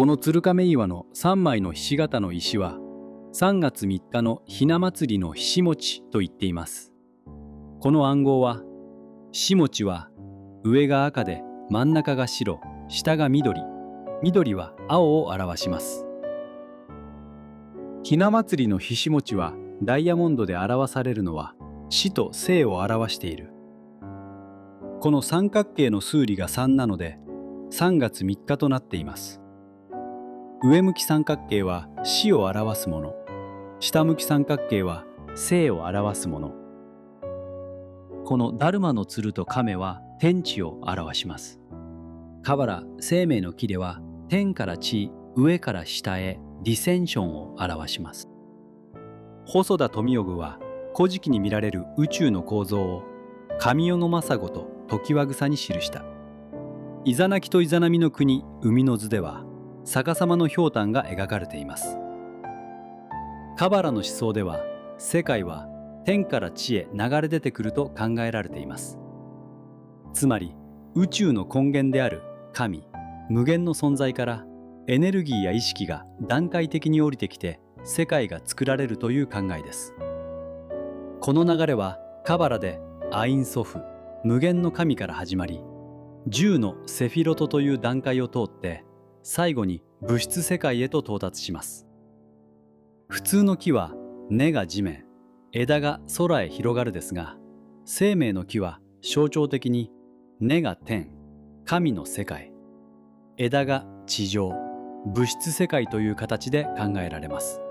この鶴亀岩の3枚のひし形の石は3月3日のひな祭りのひし餅と言っています。この暗号は、しもちは上が赤で真ん中が白、下が緑、緑は青を表します。ひな祭りのひし餅はダイヤモンドで表されるのは死と生を表している。この三角形の数理が3なので3月3日となっています。上向き三角形は死を表すもの、下向き三角形は生を表すもの。このダルマの鶴と亀は天地を表します。カバラ生命の木では天から地、上から下へディセンションを表します。細田富信は古事記に見られる宇宙の構造を神代の政子と常盤草に記した。イザナキとイザナミの国海の図では逆さまのひょうたんが描かれています。カバラの思想では世界は天から地へ流れ出てくると考えられています。つまり宇宙の根源である神、無限の存在からエネルギーや意識が段階的に降りてきて世界が作られるという考えです。この流れはカバラでアインソフ、無限の神から始まり、10のセフィロトという段階を通って最後に物質世界へと到達します。普通の木は根が地面、枝が空へ広がるですが、生命の木は象徴的に根が天、神の世界、枝が地上、物質世界という形で考えられます。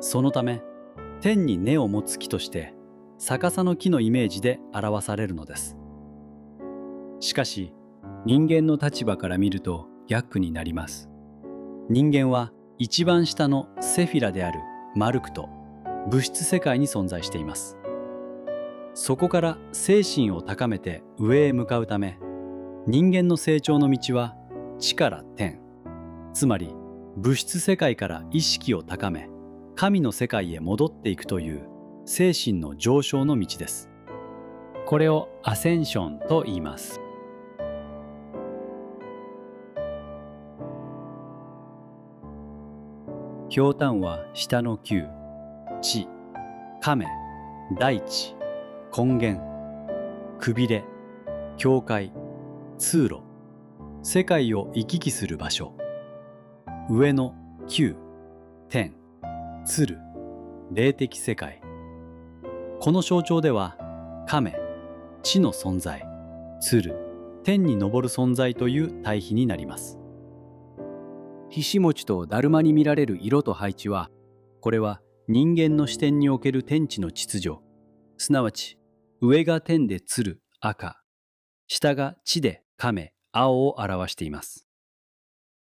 そのため、天に根を持つ木として逆さの木のイメージで表されるのです。しかし、人間の立場から見ると逆になります。人間は一番下のセフィラであるマルクと物質世界に存在しています。そこから精神を高めて上へ向かうため、人間の成長の道は地から天、つまり物質世界から意識を高め、神の世界へ戻っていくという精神の上昇の道です。これをアセンションと言います。ひょうたんは下の九、地、亀、大地、根源、くびれ、境界、通路、世界を行き来する場所。上の九、天、鶴、霊的世界。この象徴では亀、地の存在、鶴、天に昇る存在という対比になります。ひし餅とだるまに見られる色と配置は、これは人間の視点における天地の秩序、すなわち上が天で鶴、赤、下が地で亀、青を表しています。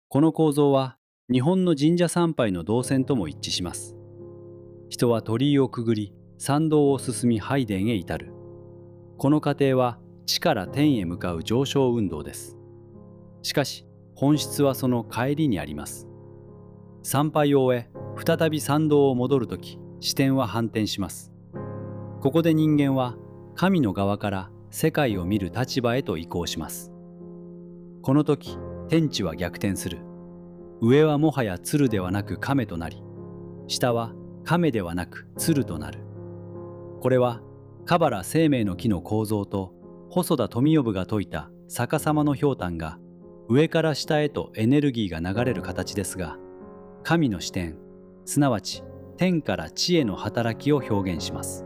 この構造は日本の神社参拝の動線とも一致します。人は鳥居をくぐり、参道を進み拝殿へ至る。この過程は地から天へ向かう上昇運動です。しかし、本質はその帰りにあります。参拝を終え、再び参道を戻るとき、視点は反転します。ここで人間は神の側から世界を見る立場へと移行します。この時、天地は逆転する。上はもはや鶴ではなく亀となり、下は亀ではなく鶴となる。これはカバラ生命の木の構造と細田富信が説いた逆さまのひょうたんが上から下へとエネルギーが流れる形ですが、神の視点、すなわち天から地への働きを表現します。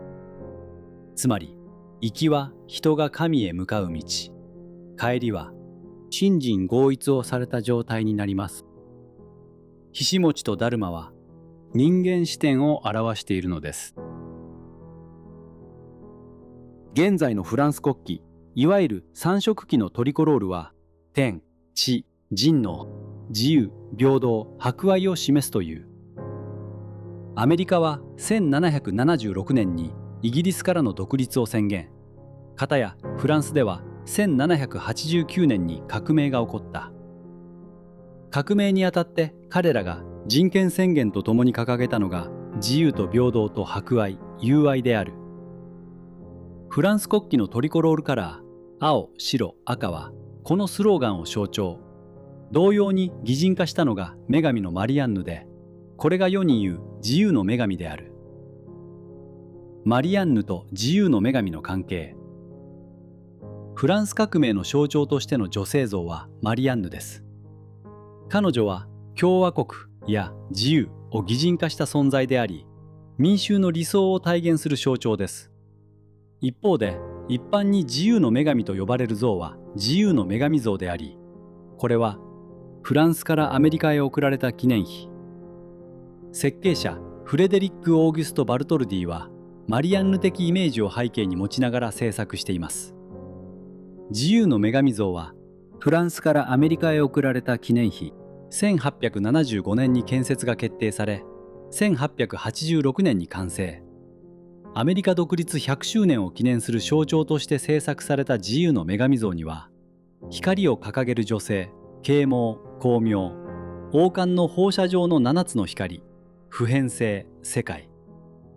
つまり、行きは人が神へ向かう道、帰りは信心合一をされた状態になります。ひし餅とだるまは人間視点を表しているのです。現在のフランス国旗、いわゆる三色旗のトリコロールは、天、地、人の自由、平等、博愛を示すという。アメリカは1776年にイギリスからの独立を宣言。かたやフランスでは1789年に革命が起こった。革命にあたって彼らが人権宣言とともに掲げたのが自由と平等と博愛、友愛である。フランス国旗のトリコロールカラー、青、白、赤はこのスローガンを象徴。同様に擬人化したのが女神のマリアンヌで、これが世に言う自由の女神である。マリアンヌと自由の女神の関係。フランス革命の象徴としての女性像はマリアンヌです。彼女は共和国や自由を擬人化した存在であり、民衆の理想を体現する象徴です。一方で、一般に自由の女神と呼ばれる像は自由の女神像であり、これはフランスからアメリカへ送られた記念碑。設計者フレデリック・オーギュスト・バルトルディはマリアンヌ的イメージを背景に持ちながら制作しています。自由の女神像はフランスからアメリカへ送られた記念碑1875年に建設が決定され、1886年に完成。アメリカ独立100周年を記念する象徴として制作された自由の女神像には、光を掲げる女性、啓蒙、光明、王冠の放射状の7つの光、普遍性、世界、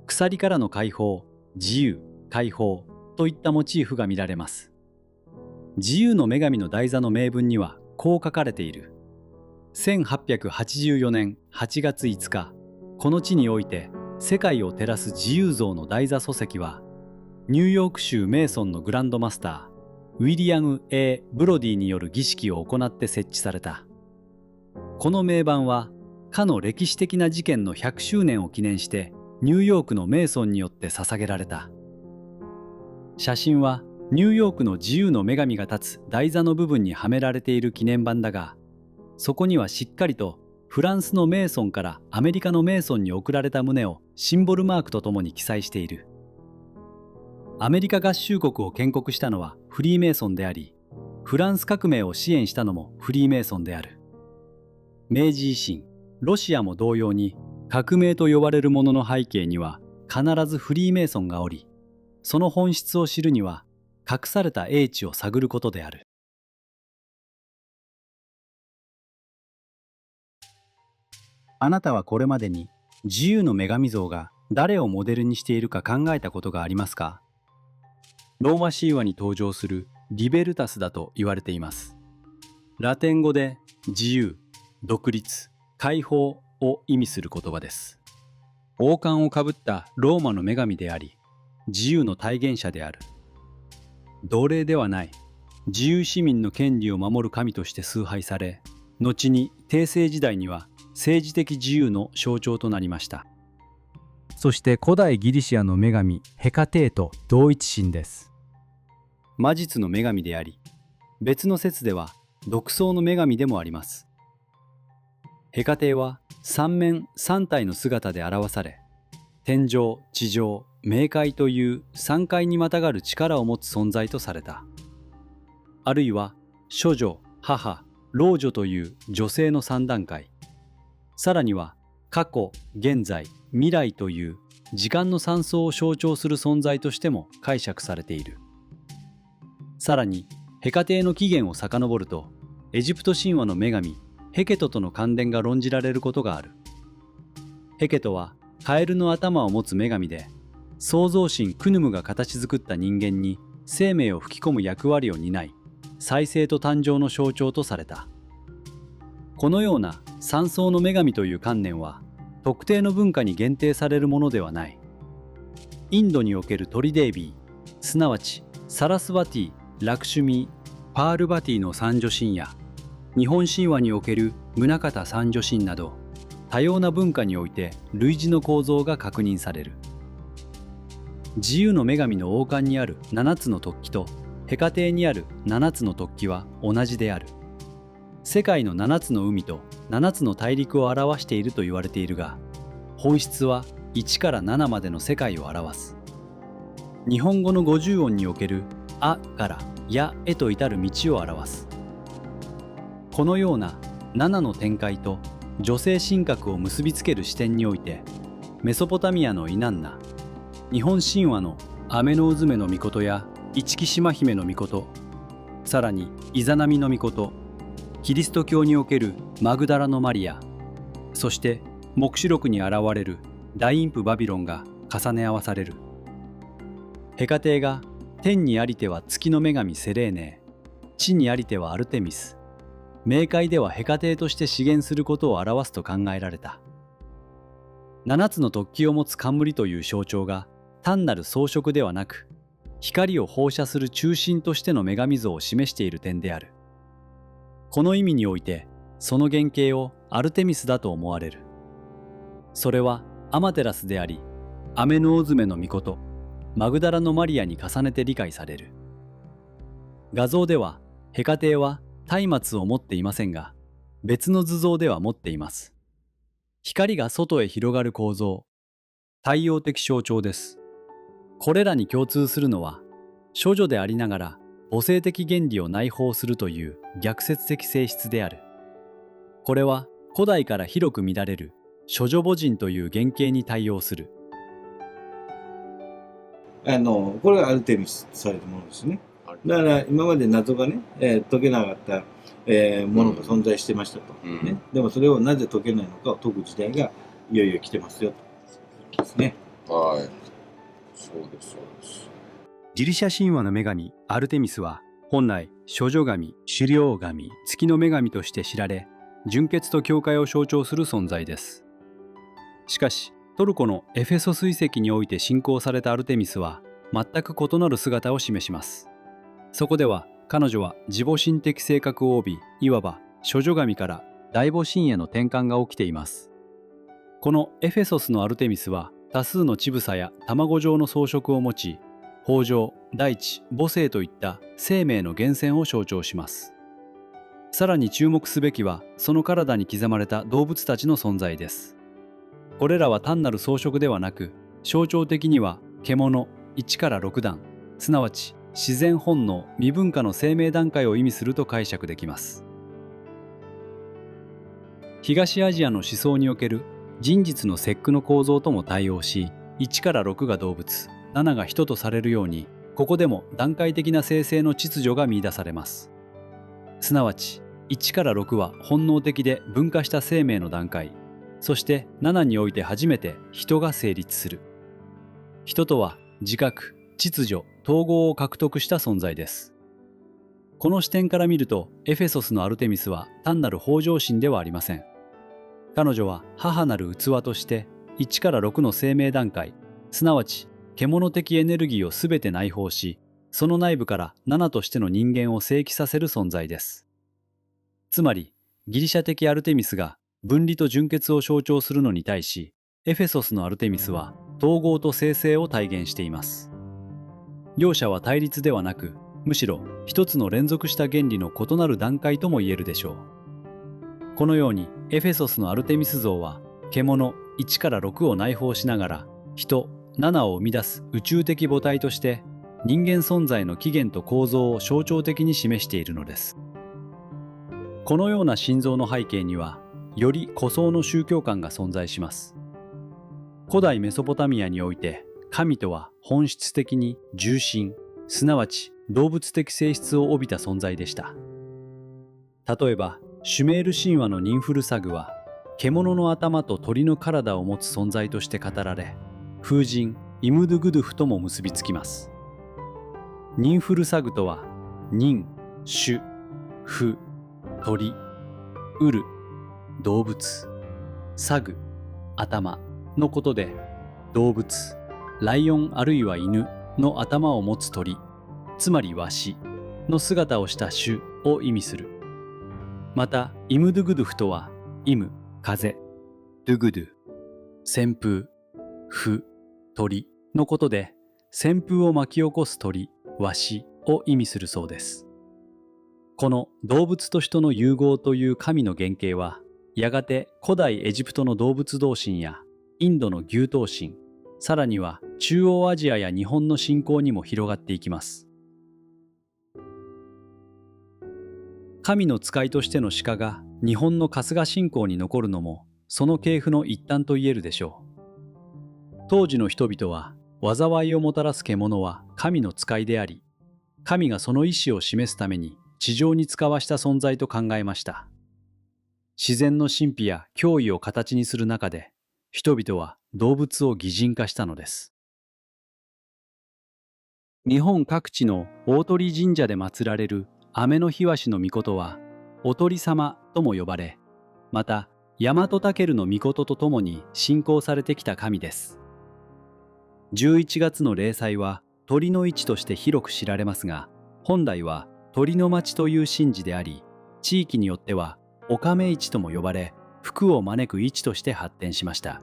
鎖からの解放、自由、解放といったモチーフが見られます。自由の女神の台座の銘文にはこう書かれている。1884年8月5日、この地において世界を照らす自由像の台座礎石は、ニューヨーク州メイソンのグランドマスター、ウィリアム・ A ・ブロディによる儀式を行って設置された。この銘板は、かの歴史的な事件の100周年を記念して、ニューヨークのメイソンによって捧げられた。写真は、ニューヨークの自由の女神が立つ台座の部分にはめられている記念板だが、そこにはしっかりと、フランスのメイソンからアメリカのメイソンに送られた旨をシンボルマークとともに記載している。アメリカ合衆国を建国したのはフリーメイソンであり、フランス革命を支援したのもフリーメイソンである。明治維新、ロシアも同様に革命と呼ばれるものの背景には必ずフリーメイソンがおり、その本質を知るには隠された英知を探ることである。あなたはこれまでに自由の女神像が誰をモデルにしているか考えたことがありますか？ローマ神話に登場するリベルタスだと言われています。ラテン語で自由、独立、解放を意味する言葉です。王冠をかぶったローマの女神であり、自由の体現者である。奴隷ではない、自由市民の権利を守る神として崇拝され、後に帝政時代には政治的自由の象徴となりました。そして古代ギリシアの女神ヘカテーと同一神です。魔術の女神であり、別の説では独創の女神でもあります。ヘカテーは三面三体の姿で表され、天上、地上、冥界という三界にまたがる力を持つ存在とされた。あるいは処女、母、老女という女性の三段階。さらには過去、現在、未来という時間の三層を象徴する存在としても解釈されている。さらにヘカテーの起源を遡ると、エジプト神話の女神ヘケトとの関連が論じられることがある。ヘケトはカエルの頭を持つ女神で、創造神クヌムが形作った人間に生命を吹き込む役割を担い、再生と誕生の象徴とされた。このような三層の女神という観念は特定の文化に限定されるものではない。インドにおけるトリデービー、すなわちサラスワティ、ラクシュミー、パールバティの三女神や、日本神話における宗像三女神など、多様な文化において類似の構造が確認される。自由の女神の王冠にある7つの突起とヘカテーにある7つの突起は同じである。世界の7つの海と7つの大陸を表していると言われているが、本質は1から7までの世界を表す。日本語の50音におけるあからやへと至る道を表す。このような7の展開と女性神格を結びつける視点において、メソポタミアのイナンナ、日本神話のアメノウズメの命や市来島姫の命、さらにイザナミの命、キリスト教におけるマグダラのマリア、そして黙示録に現れる大陰譜バビロンが重ね合わされる。ヘカテーが天にありては月の女神セレーネ、地にありてはアルテミス、冥界ではヘカテイとして資源することを表すと考えられた。7つの突起を持つ冠という象徴が単なる装飾ではなく、光を放射する中心としての女神像を示している点である。この意味において、その原型をアルテミスだと思われる。それはアマテラスであり、アメノウズメの命、マグダラのマリアに重ねて理解される。画像ではヘカテイは松明を持っていませんが、別の図像では持っています。光が外へ広がる構造、太陽的象徴です。これらに共通するのは、処女でありながら母性的原理を内包するという逆説的性質である。これは古代から広く見られる処女母人という原型に対応する。これがアルテミスとされるものですね。だから今まで謎がね、解けなかった、ものが存在してましたと、ね。でもそれをなぜ解けないのかを解く時代がいよいよ来てますよとですね。はい。そうです、そうです。ギリシャ神話の女神アルテミスは本来処女神、狩猟神、月の女神として知られ、純潔と教会を象徴する存在です。しかしトルコのエフェソス遺跡において信仰されたアルテミスは全く異なる姿を示します。そこでは彼女は自母神的性格を帯び、いわば処女神から大母神への転換が起きています。このエフェソスのアルテミスは多数の乳房や卵状の装飾を持ち、豊穣、大地、母性といった生命の源泉を象徴します。さらに注目すべきはその体に刻まれた動物たちの存在です。これらは単なる装飾ではなく、象徴的には獣1から6段、すなわち自然本能未分化の生命段階を意味すると解釈できます。東アジアの思想における人実の節句の構造とも対応し、1から6が動物、7が人とされるように、ここでも段階的な生成の秩序が見出されます。すなわち1から6は本能的で分化した生命の段階、そして7において初めて人が成立する。人とは自覚、秩序、統合を獲得した存在です。この視点から見ると、エフェソスのアルテミスは単なる豊穣神ではありません。彼女は母なる器として1から6の生命段階、すなわち獣的エネルギーをすべて内包し、その内部から7としての人間を生起させる存在です。つまり、ギリシャ的アルテミスが分離と純潔を象徴するのに対し、エフェソスのアルテミスは統合と生成を体現しています。両者は対立ではなく、むしろ一つの連続した原理の異なる段階とも言えるでしょう。このようにエフェソスのアルテミス像は獣1から6を内包しながら人7を生み出す宇宙的母体として人間存在の起源と構造を象徴的に示しているのです。このような心臓の背景にはより古層の宗教観が存在します。古代メソポタミアにおいて神とは本質的に重心、すなわち動物的性質を帯びた存在でした。例えばシュメール神話のニンフルサグは獣の頭と鳥の体を持つ存在として語られ、風神イムドゥグドゥフとも結びつきます。ニンフルサグとはニン、シュ、フ、鳥、ウル、動物、サグ、頭のことで、動物、ライオンあるいは犬の頭を持つ鳥、つまりワシの姿をした種を意味する。また、イムドゥグドゥフとは、イム、風、ドゥグドゥ、旋風、フ、鳥のことで、旋風を巻き起こす鳥、ワシを意味するそうです。この動物と人の融合という神の原型は、やがて古代エジプトの動物同神やインドの牛頭神、さらには中央アジアや日本の信仰にも広がっていきます。神の使いとしての鹿が日本の春日信仰に残るのもその系譜の一端と言えるでしょう。当時の人々は災いをもたらす獣は神の使いであり、神がその意志を示すために地上に使わした存在と考えました。自然の神秘や脅威を形にする中で、人々は動物を擬人化したのです。日本各地の大鳥神社で祀られる雨の日鷲の命は、おとり様とも呼ばれ、また大和尊の命とともに信仰されてきた神です。11月の例祭は鳥の市として広く知られますが、本来は鳥の町という神事であり、地域によってはおかめ市とも呼ばれ、福を招く市として発展しました。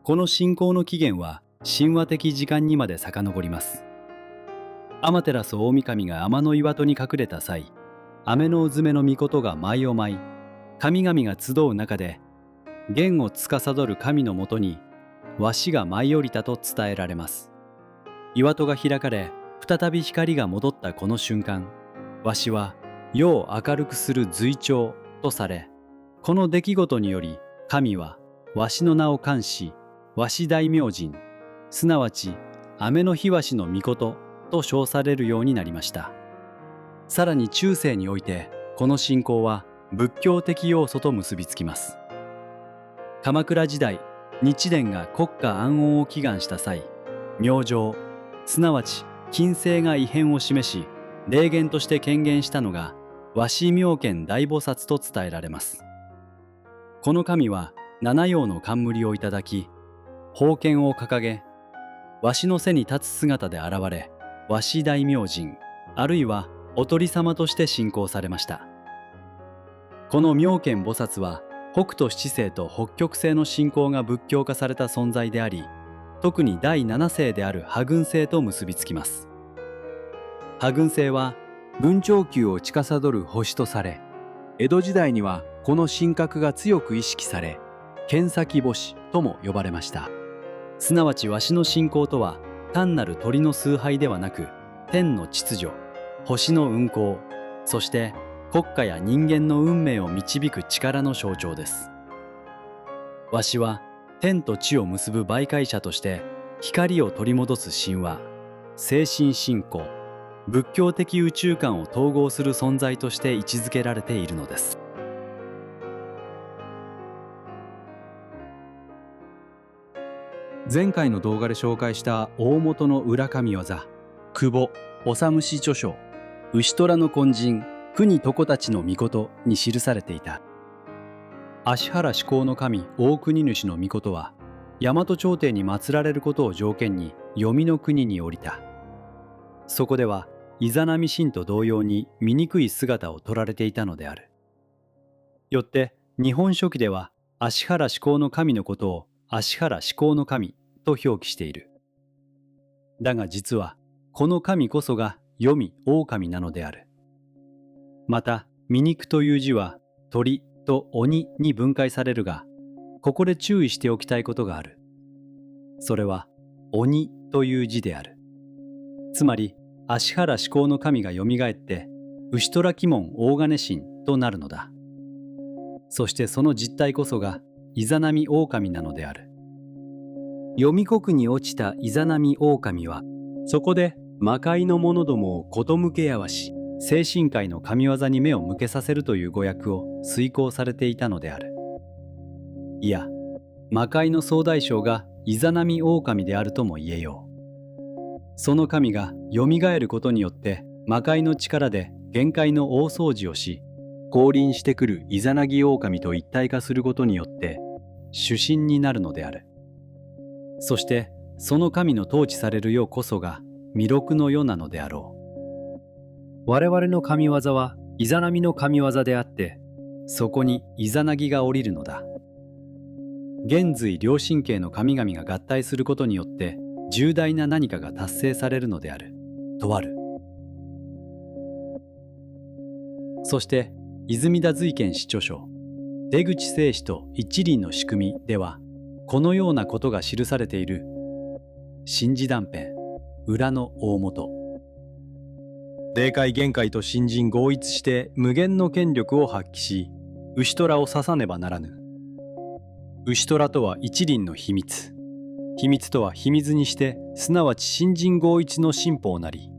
この信仰の起源は神話的時間にまで遡ります。天照大神が天の岩戸に隠れた際、雨のうずめの命が舞を舞い、神々が集う中で元を司る神のもとにわしが舞い降りたと伝えられます。岩戸が開かれ、再び光が戻ったこの瞬間、わしは世を明るくする随長とされ、この出来事により神はわしの名を冠し、わし大明神、すなわち雨の日わしの命と称されるようになりました。さらに中世においてこの信仰は仏教的要素と結びつきます。鎌倉時代、日蓮が国家安穏を祈願した際、明星、すなわち金星が異変を示し、霊言として顕現したのがわし妙見大菩薩と伝えられます。この神は七葉の冠をいただき、宝剣を掲げ、わしの背に立つ姿で現れ、わし大明神、あるいはおとり様として信仰されました。この妙見菩薩は北斗七星と北極星の信仰が仏教化された存在であり、特に第七星である破軍星と結びつきます。破軍星は軍長級を司る星とされ、江戸時代にはこの神格が強く意識され、剣先星とも呼ばれました。すなわちわしの信仰とは単なる鳥の崇拝ではなく、天の秩序、星の運行、そして国家や人間の運命を導く力の象徴です。わしは天と地を結ぶ媒介者として光を取り戻す神話、精神信仰、仏教的宇宙観を統合する存在として位置づけられているのです。前回の動画で紹介した大本の裏神業、久保治氏著書「牛虎の根人国床たちの命」に記されていた。芦原至高の神大国主の命は大和朝廷に祀られることを条件に黄泉の国に降りた。そこではイザナミ神と同様に醜い姿を取られていたのである。よって日本書紀では芦原至高の神のことを芦原至高の神と表記している。だが実はこの神こそが黄泉狼なのである。また醜という字は鳥と鬼に分解されるが、ここで注意しておきたいことがある。それは鬼という字である。つまり芦原至高の神がよみがえって牛虎鬼門大金神となるのだ。そしてその実態こそがイザナミ狼なのである。黄泉国に落ちたイザナミ狼は、そこで魔界の者どもをことむけやわし、精神界の神業に目を向けさせるという語訳を遂行されていたのである。いや、魔界の総大将がイザナミ狼であるとも言えよう。その神がよみがえることによって魔界の力で限界の大掃除をし、降臨してくるイザナギ狼と一体化することによって主神になるのである。そしてその神の統治される世こそが弥勒の世なのであろう。我々の神業はイザナミの神業であって、そこにイザナギが降りるのだ。元隋両神系の神々が合体することによって重大な何かが達成されるのであるとある。そして泉田瑞賢氏著書「出口生死と一輪の仕組み」ではこのようなことが記されている。神事断片裏の大元。霊界限界と神人合一して無限の権力を発揮し、牛虎を刺さねばならぬ。牛虎とは一輪の秘密。秘密とは秘密にして、すなわち神人合一の神法なり。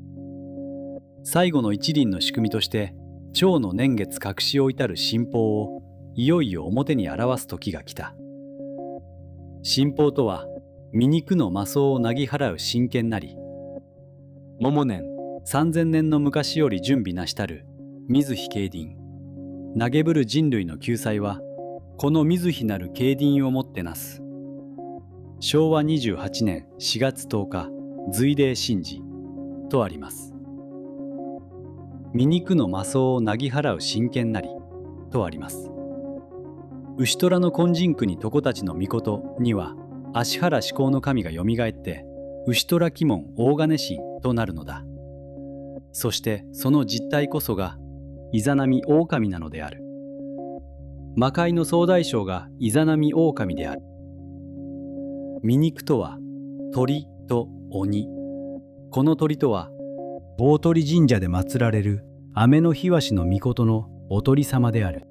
最後の一輪の仕組みとして、趙の年月隠し置いたる神法をいよいよ表に表す時が来た。神法とは、醜の魔相をなぎ払う真剣なり。桃年3000年の昔より準備なしたる水火慶輪。投げぶる人類の救済は、この水火なる慶輪をもってなす。昭和28年4月10日、随霊神事とあります。醜の魔相をなぎ払う真剣なりとあります。牛虎の金神国床たちの命には、芦原至高の神がよみがえって、牛虎鬼門大金神となるのだ。そしてその実態こそが、イザナミ狼なのである。魔界の総大将がイザナミ狼である。醜とは鳥と鬼。この鳥とは大鳥神社で祀られる雨の日鷲の命のお鳥様である。